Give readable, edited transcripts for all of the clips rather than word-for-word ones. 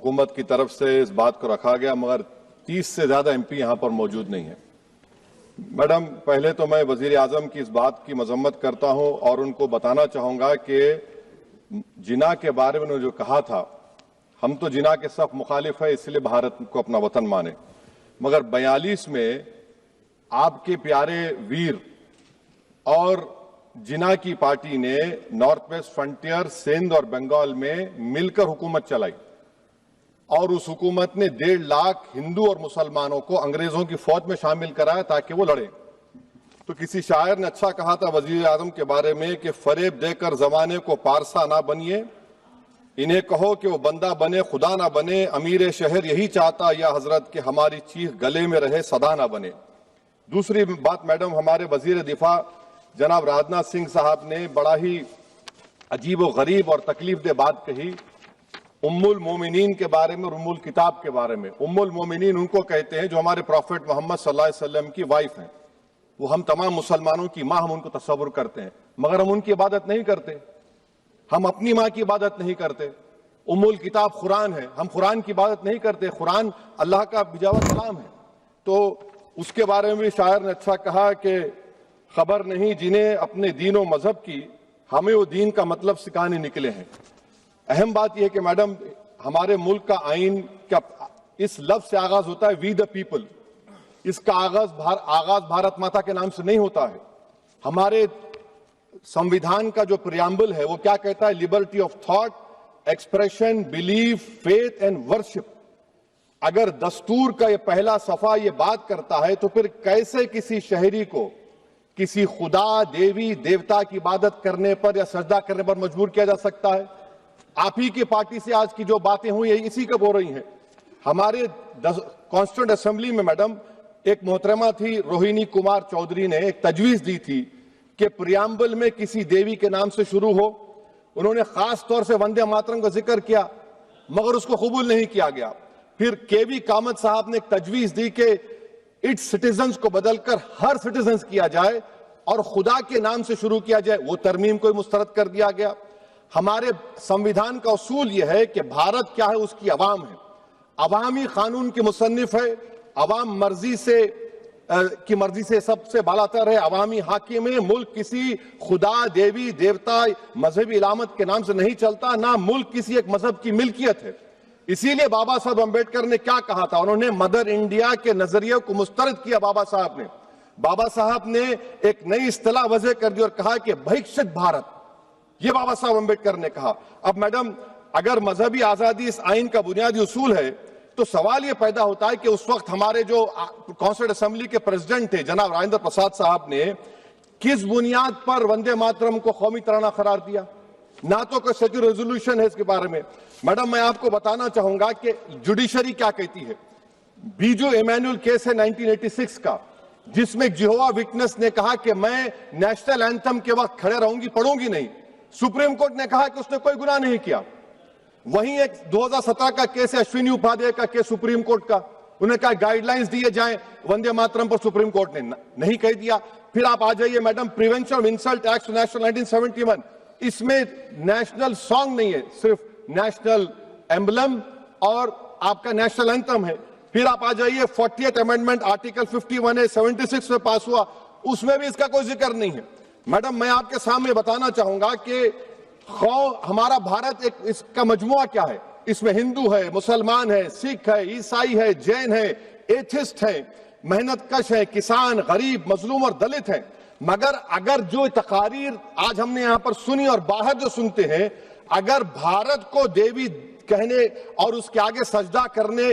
हुकूमत की तरफ से इस बात को रखा गया, मगर 30 से ज्यादा एमपी यहां पर मौजूद नहीं है। मैडम, पहले तो मैं वजीर आजम की इस बात की मजम्मत करता हूं और उनको बताना चाहूंगा कि जिना के बारे में उन्होंने जो कहा था, हम तो जिना के सख्त मुखालिफ है, इसलिए भारत को अपना वतन माने, मगर 42 में आपके प्यारे वीर और जिना की पार्टी ने नॉर्थ वेस्ट फ्रंटियर, सिंध और बंगाल में मिलकर हुकूमत चलाई और उस हुकूमत ने 1.5 लाख हिंदू और मुसलमानों को अंग्रेजों की फौज में शामिल कराया ताकि वो लड़े। तो किसी शायर ने अच्छा कहा था वजीर आजम के बारे में कि फरेब देकर जमाने को पारसा ना बनिए, इन्हें कहो कि वो बंदा बने खुदा ना बने, अमीर शहर यही चाहता या हजरत कि हमारी चीख गले में रहे सदा ना बने। दूसरी बात मैडम, हमारे वजीर दिफा जनाब राजनाथ सिंह साहब ने बड़ा ही अजीब व गरीब और तकलीफ दे बात कही उम्मुल मोमिनीन के बारे में और उम्मुल किताब के बारे में। उम्मुल मोमिनीन उनको कहते हैं जो हमारे प्रॉफेट मोहम्मद सल्लल्लाहु अलैहि वसल्लम की वाइफ हैं, वो हम तमाम मुसलमानों की माँ, हम उनको तस्वुर करते हैं, मगर हम उनकी इबादत नहीं करते, हम अपनी माँ की इबादत नहीं करते। उम्मुल किताब कुरान है, हम कुरान की इबादत नहीं करते, कुरान अल्लाह का भिजावा कलाम है। तो उसके बारे में भी शायर ने अच्छा कहा कि खबर नहीं जिन्हें अपने दीन और मजहब की, हमें वो दीन का मतलब सिखाने निकले हैं। अहम बात यह है कि मैडम, हमारे मुल्क का आइन का इस लफ्ज से आगाज होता है वी द पीपल, इसका आगाज भारत माता के नाम से नहीं होता है। हमारे संविधान का जो प्रियम्बल है वो क्या कहता है? Liberty of thought, expression, belief, faith and worship. अगर दस्तूर का ये पहला सफा ये बात करता है तो फिर कैसे किसी शहरी को किसी खुदा, देवी, देवता की इबादत करने पर या सजदा करने पर मजबूर किया जा सकता है? आप ही की पार्टी से आज की जो बातें हुई है इसी कब हो रही हैं। हमारे कॉन्स्टिट्यूंट असेंबली में मैडम एक मोहतरमा थी रोहिणी कुमार चौधरी ने एक तजवीज दी थी कि प्रियम्बल में किसी देवी के नाम से शुरू हो। उन्होंने खास तौर से वंदे मातरम का जिक्र किया मगर उसको कबूल नहीं किया गया। फिर केवी कामत साहब ने एक तजवीज दी कि इट्स सिटीजन्स को बदलकर हर सिटीजन्स किया जाए और खुदा के नाम से शुरू किया जाए, वो तरमीम को मुस्तरद कर दिया गया। हमारे संविधान का उसूल यह है कि भारत क्या है, उसकी अवाम है, अवामी कानून की मुसन्निफ है, अवाम की मर्जी से सबसे बालातर है, अवामी हाकिम है। मुल्क किसी खुदा, देवी, देवता, मजहबी इलामत के नाम से नहीं चलता, ना मुल्क किसी एक मजहब की मिल्कियत है। इसीलिए बाबा साहब अंबेडकर ने क्या कहा था, उन्होंने मदर इंडिया के नजरिए को मुस्तरद किया। बाबा साहब ने एक नई इस्तिलाह वजह कर दी और कहा कि भैक्षित भारत, ये बाबा साहब अंबेडकर ने कहा। अब मैडम, अगर मजहबी आजादी इस आइन का बुनियादी उसूल है तो सवाल यह पैदा होता है कि उस वक्त हमारे जो कॉन्स्टिट्यूंट असेंबली के प्रेसिडेंट थे जनाब राजेंद्र प्रसाद साहब ने किस बुनियाद पर वंदे मातरम को कौमी तराना करार दिया? ना तो कोई सच रेजोल्यूशन है इसके बारे में। मैडम, मैं आपको बताना चाहूंगा कि जुडिशरी क्या कहती है। बीजू इमैनुअल केस है 1986 का, जिसमें जिहोवा विटनेस ने कहा कि मैं नेशनल एंथम के वक्त खड़े रहूंगी, पढ़ूंगी नहीं। सुप्रीम कोर्ट ने कहा कि उसने कोई गुनाह नहीं किया। वहीं एक 2017 का केस है अश्विनी उपाध्याय का केस सुप्रीम कोर्ट का, उन्हें कहा गाइडलाइंस दिए जाएं वंदे मातरम पर, सुप्रीम कोर्ट ने नहीं कह दिया। फिर आप आ जाइए madam, prevention of insult act national 1971, इसमें नेशनल सॉन्ग नहीं है, सिर्फ नेशनल एम्बलम और आपका नेशनल एंथम है। फिर आप आ जाइए 40th अमेंडमेंट आर्टिकल 51A 76 में पास हुआ, उसमें भी इसका कोई जिक्र नहीं है। मैडम, मैं आपके सामने बताना चाहूंगा कि हमारा भारत एक इसका मजमुआ क्या है, इसमें हिंदू है, मुसलमान है, सिख है, ईसाई है, जैन है, एथिस्ट है, मेहनतकश है, किसान, गरीब, मजलूम और दलित है। मगर अगर जो तकारीर आज हमने यहां पर सुनी और बाहर जो सुनते हैं, अगर भारत को देवी कहने और उसके आगे सजदा करने,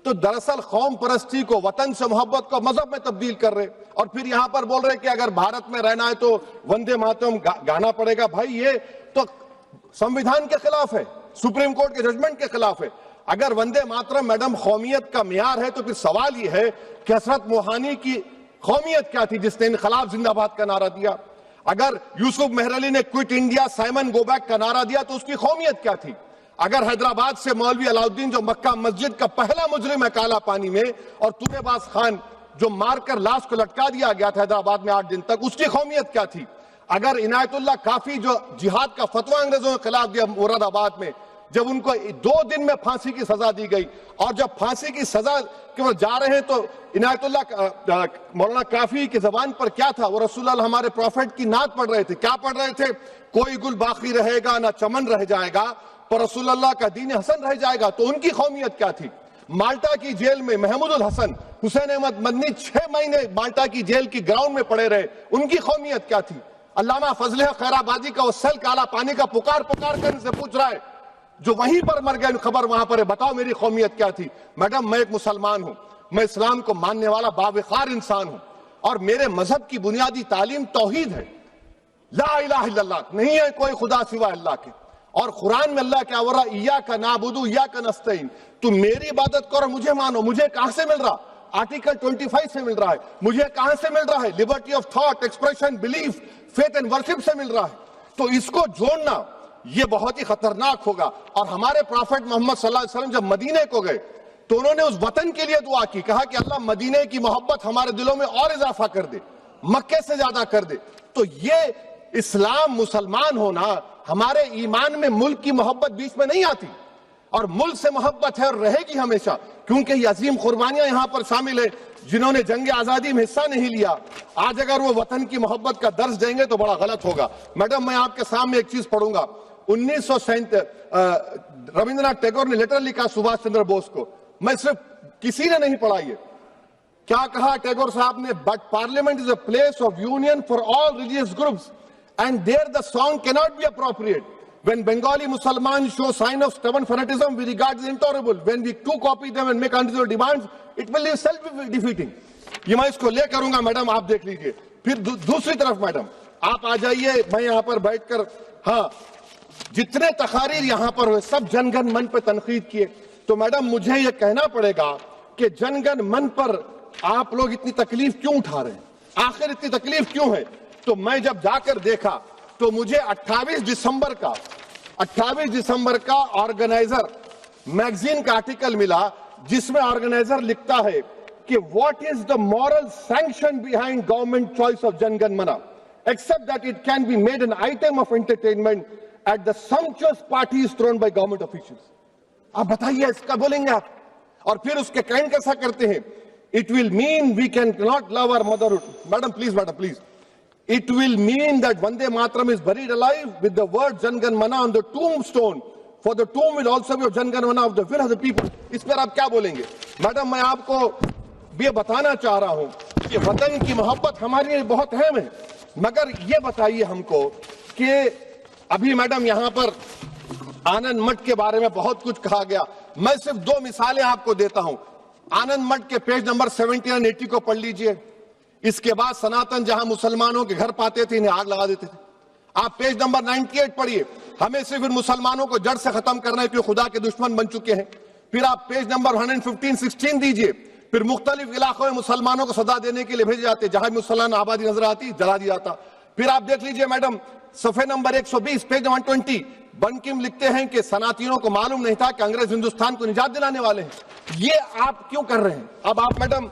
तो दरअसल कौम परस्ती को, वतन से मोहब्बत को मजहब में तब्दील कर रहे और फिर यहां पर बोल रहे कि अगर भारत में रहना है तो वंदे मातरम गाना पड़ेगा। भाई, ये तो संविधान के खिलाफ है, सुप्रीम कोर्ट के जजमेंट के खिलाफ है। अगर वंदे मातरम मैडम कौमियत का मियार है तो फिर सवाल यह है कि हजरत मोहानी की कौमियत क्या थी जिसने इनकलाब जिंदाबाद का नारा दिया? अगर यूसुफ मेहरली ने quit India Simon go back का नारा दिया तो उसकी कौमियत क्या थी? अगर हैदराबाद से मौलवी अलाउद्दीन जो मक्का मस्जिद का पहला मुजरिम है काला पानी में, और तुरेबाज खान जो मारकर लाश को लटका दिया गया था हैदराबाद में 8 दिन तक, उसकी कौमियत क्या थी? अगर इनायतुल्लाह काफी जो जिहाद का फतवा अंग्रेजों के खिलाफ दिया मुरादाबाद में, जब उनको 2 दिन में फांसी की सजा दी गई, और जब फांसी की सजा के वो जा रहे हैं तो इनायतुल्लाह मौलाना काफी की जबान पर क्या था? वो रसूलुल्लाह हमारे प्रॉफिट की नात पढ़ रहे थे। क्या पढ़ रहे थे? कोई गुल बाकी रहेगा ना चमन रह जाएगा, पर रसूलुल्लाह का दीन हसन रह जाएगा। तो उनकी कौमियत क्या थी? माल्टा की जेल में महमूदुल हसन, हुसैन अहमद मदनी 6 महीने माल्टा की जेल की ग्राउंड में पड़े रहे, उनकी कौमियत क्या थी? अल्लामा फजले खैराबादी का वो सल काला पानी का पुकार पुकार कर इनसे पूछ रहा है, जो वहीं पर मर गए, खबर वहां पर है, बताओ मेरी कौमियत क्या थी? मैडम, मैं एक मुसलमान हूं, मैं इस्लाम को मानने वाला बावकार इंसान हूं, और मेरे मजहब की बुनियादी तालीम तौहीद है, ला इलाहा इल्लल्लाह, नहीं है कोई खुदा सिवा अल्लाह के। और कुरान में अल्लाह क्या बोल रहा? इय्याका नाबुदु इय्याका नस्तईन, तुम मेरी इबादत करो, मुझे मानो। मुझे कहां से मिल रहा? आर्टिकल 25 से मिल रहा है। मुझे कहां से मिल रहा है? Liberty of thought, expression, belief, faith and worship से मिल रहा है। तो इसको जोड़ना ये बहुत ही खतरनाक होगा। और हमारे प्रॉफिट मोहम्मद सल्लल्लाहु अलैहि वसल्लम जब मदीने को गए तो उन्होंने उस वतन के लिए दुआ की, कहा कि अल्लाह मदीने की मोहब्बत हमारे दिलों में और इजाफा कर दे, मक्के से ज्यादा कर दे। तो ये इस्लाम, मुसलमान होना, हमारे ईमान में मुल्क की मोहब्बत बीच में नहीं आती, और मुल्क से मोहब्बत है और रहेगी हमेशा, क्योंकि ये अजीम कुर्बानियां यहां पर शामिल है जिन्होंने जंग आजादी में हिस्सा नहीं लिया। आज अगर वो वतन की मोहब्बत का दर्ज देंगे तो बड़ा गलत होगा। मैडम, मैं आपके सामने एक चीज पढ़ूंगा। 1937 रविंद्रनाथ टैगोर ने लेटर लिखा सुभाष चंद्र बोस को, मैं सिर्फ किसी ने नहीं पढ़ा ये। क्या कहा टैगोर साहब ने? But parliament is a place of union for all religious groups and there the song cannot be appropriate. When Bengali Muslims show sign of stubborn fanaticism, we regard it intolerable. When we too copy them and make unreasonable demands, it will be self-defeating. ये मैं इसको ले करूंगा madam, आप देख लीजिए। फिर दूसरी तरफ मैडम आप आ जाइए, मैं यहाँ पर बैठकर, हाँ, जितने तकारीर यहाँ पर हुए सब जनगण मन पर तनकीद किए। तो मैडम मुझे ये कहना पड़ेगा कि जनगण मन पर आप लोग इतनी तकलीफ क्यों उठा रहे हैं? आखिर इतनी तकलीफ क्यों है? तो मैं जब जाकर देखा तो मुझे 28 दिसंबर का ऑर्गेनाइजर मैगजीन का आर्टिकल मिला, जिसमें ऑर्गेनाइजर लिखता है कि what is the moral sanction behind government choice of Janagana Mana, except that it can be made an item of entertainment at the sumptuous parties thrown by government officials। आप बताइए, इसका बोलेंगे आप? और फिर उसके कैन कैसा करते हैं? It will mean we can not love our motherhood. Madam please, it will mean that Vande Mataram is buried alive with the word Jangan Mana on the tombstone, for the tomb will also be of Jangan Mana of the will of the people। इस पर आप क्या बोलेंगे? Madam, मैं आपको ये बताना चाह रहा हूं कि वतन की मोहब्बत हमारे लिए बहुत अहम है, मगर ये बताइए हमको कि अभी मैडम यहां पर आनंद मठ के बारे में बहुत कुछ कहा गया। मैं सिर्फ 2 मिसालें आपको देता हूं। आनंद मठ के पेज नंबर 70 और 80 को पढ़ लीजिए। इसके बाद सनातन जहां मुसलमानों के घर पाते थे, इन्हें आग लगा देते थे। आप पेज नंबर 98 पढ़िए, हमें सिर्फ इन मुसलमानों को जड़ से खत्म करना है क्योंकि खुदा के दुश्मन बन चुके हैं। फिर आप पेज नंबर 115-16 दीजिए, फिर मुख्तलिफ इलाकों में मुसलमानों को सजा देने के लिए भेजे जाते, जहां मुसलमान आबादी नजर आती जला दिया जाता। फिर आप देख लीजिए मैडम, सफे नंबर 120 पेज 120, बंकिम लिखते हैं कि सनातियों को मालूम नहीं था कि अंग्रेज हिंदुस्तान को निजात दिलाने वाले हैं। ये आप क्यों कर रहे हैं? अब आप मैडम,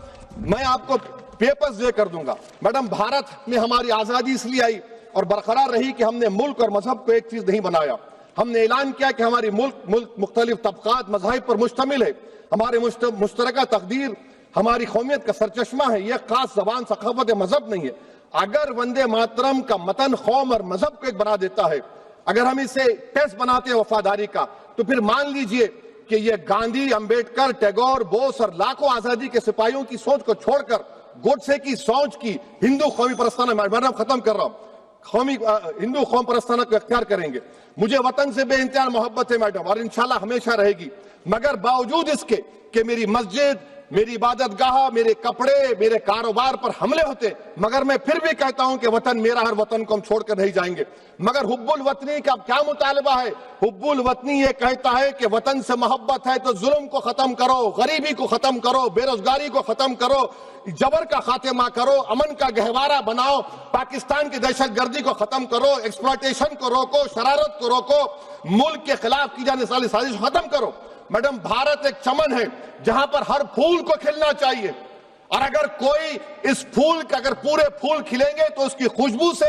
मैं आपको पेपर्स दे कर दूंगा। मैडम, भारत में हमारी आजादी इसलिए आई और बरकरार रही कि हमने मुल्क और मजहब को एक चीज नहीं बनाया। हमने ऐलान किया कि हमारी मुल्क मुख्तलिफ तबकात मजहब पर मुश्तमिल है, हमारे मुश्तरका तकदीर हमारी कौमियत का सरचश्मा है, यह खास जबान सखावत मजहब नहीं है। अगर वंदे मातरम का मतन कौम और मजहब को एक बना देता है, अगर हम इसे टेस्ट बनाते हैं वफादारी का, तो फिर मान लीजिए कि यह गांधी, अंबेडकर, टैगोर, बोस और लाखों आजादी के सिपाहियों की सोच को छोड़कर गोडसे की सोच की हिंदू कौमी परस्ताना, मैडम खत्म कर रहा हूं, कौमी हिंदू कौम परस्ताना को इख्तियार करेंगे। मुझे वतन से बेइंतहा मोहब्बत है मैडम, और इंशाल्लाह हमेशा रहेगी, मगर बावजूद इसके कि मेरी मस्जिद, मेरी इबादत गाह, मेरे कपड़े, मेरे कारोबार पर हमले होते, मगर मैं फिर भी कहता हूं कि वतन मेरा, हर वतन को हम छोड़कर नहीं जाएंगे। मगर हुब्बुल वतनी का क्या मुतालबा है? हुब्बुल वतनी ये कहता है कि वतन से मोहब्बत है तो जुल्म को खत्म करो, गरीबी को खत्म करो, बेरोजगारी को खत्म करो, जबर का खात्मा करो, अमन का गहवारा बनाओ, पाकिस्तान की दहशतगर्दी को खत्म करो, एक्सप्लॉयटेशन को रोको, शरारत को रोको, मुल्क के खिलाफ की जाने वाली साजिश खत्म करो। मैडम, भारत एक चमन है जहां पर हर फूल को खिलना चाहिए और अगर कोई इस फूल का अगर पूरे फूल खिलेंगे तो उसकी खुशबू से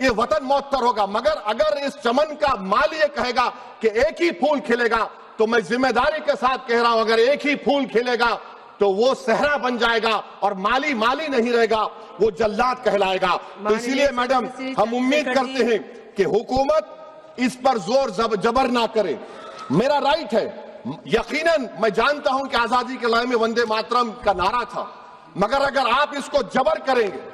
ये वतन मौतर होगा, मगर अगर इस चमन का माली ये कहेगा कि एक ही फूल खिलेगा, तो मैं जिम्मेदारी के साथ कह रहा हूं, अगर एक ही फूल खिलेगा तो वो सहरा बन जाएगा और माली माली नहीं रहेगा, वो जल्लाद कहलाएगा। तो इसीलिए मैडम हम उम्मीद करते हैं कि हुकूमत इस पर जोर जबर ना करे। मेरा राइट है, यकीनन मैं जानता हूं कि आजादी के लड़ाई में वंदे मातरम का नारा था, मगर अगर आप इसको जबर करेंगे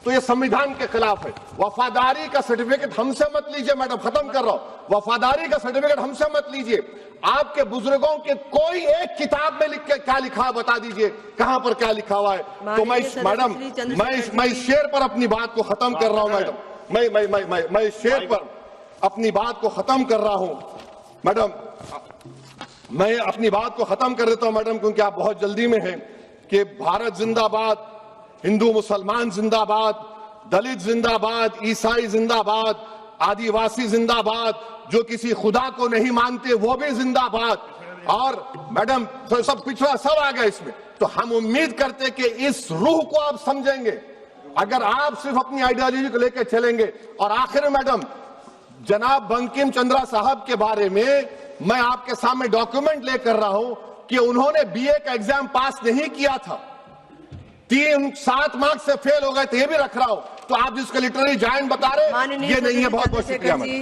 तो ये संविधान के खिलाफ है। वफादारी का सर्टिफिकेट हमसे मत लीजिए मैडम, खत्म कर रहा हूं। वफादारी का सर्टिफिकेट हमसे मत लीजिए। आपके बुजुर्गों के कोई एक किताब में लिख के क्या लिखा है बता दीजिए, कहां पर क्या लिखा हुआ है। तो मैं मैडम मैं इस शेर पर अपनी बात को खत्म कर रहा हूं मैडम, मैं इस शेर पर अपनी बात को खत्म कर रहा हूं मैडम, मैं अपनी बात को खत्म कर देता हूं मैडम, क्योंकि आप बहुत जल्दी में हैं। कि भारत जिंदाबाद, हिंदू मुसलमान जिंदाबाद, दलित जिंदाबाद, ईसाई जिंदाबाद, आदिवासी जिंदाबाद, जो किसी खुदा को नहीं मानते वो भी जिंदाबाद, और मैडम तो सब पिछड़ा सब आ गया इसमें। तो हम उम्मीद करते कि इस रूह को आप समझेंगे, अगर आप सिर्फ अपनी आइडियोलॉजी को लेकर चलेंगे। और आखिर में मैडम, जनाब बंकिम चंद्रा साहब के बारे में मैं आपके सामने डॉक्यूमेंट लेकर रहा हूं कि उन्होंने बीए का एग्जाम पास नहीं किया था, 7 मार्क्स से फेल हो गए थे, ये भी रख रहा हूं। तो आप जिसका लिटरेरी जायंट बता रहे ये नहीं है। बहुत बहुत शुक्रिया मैडम।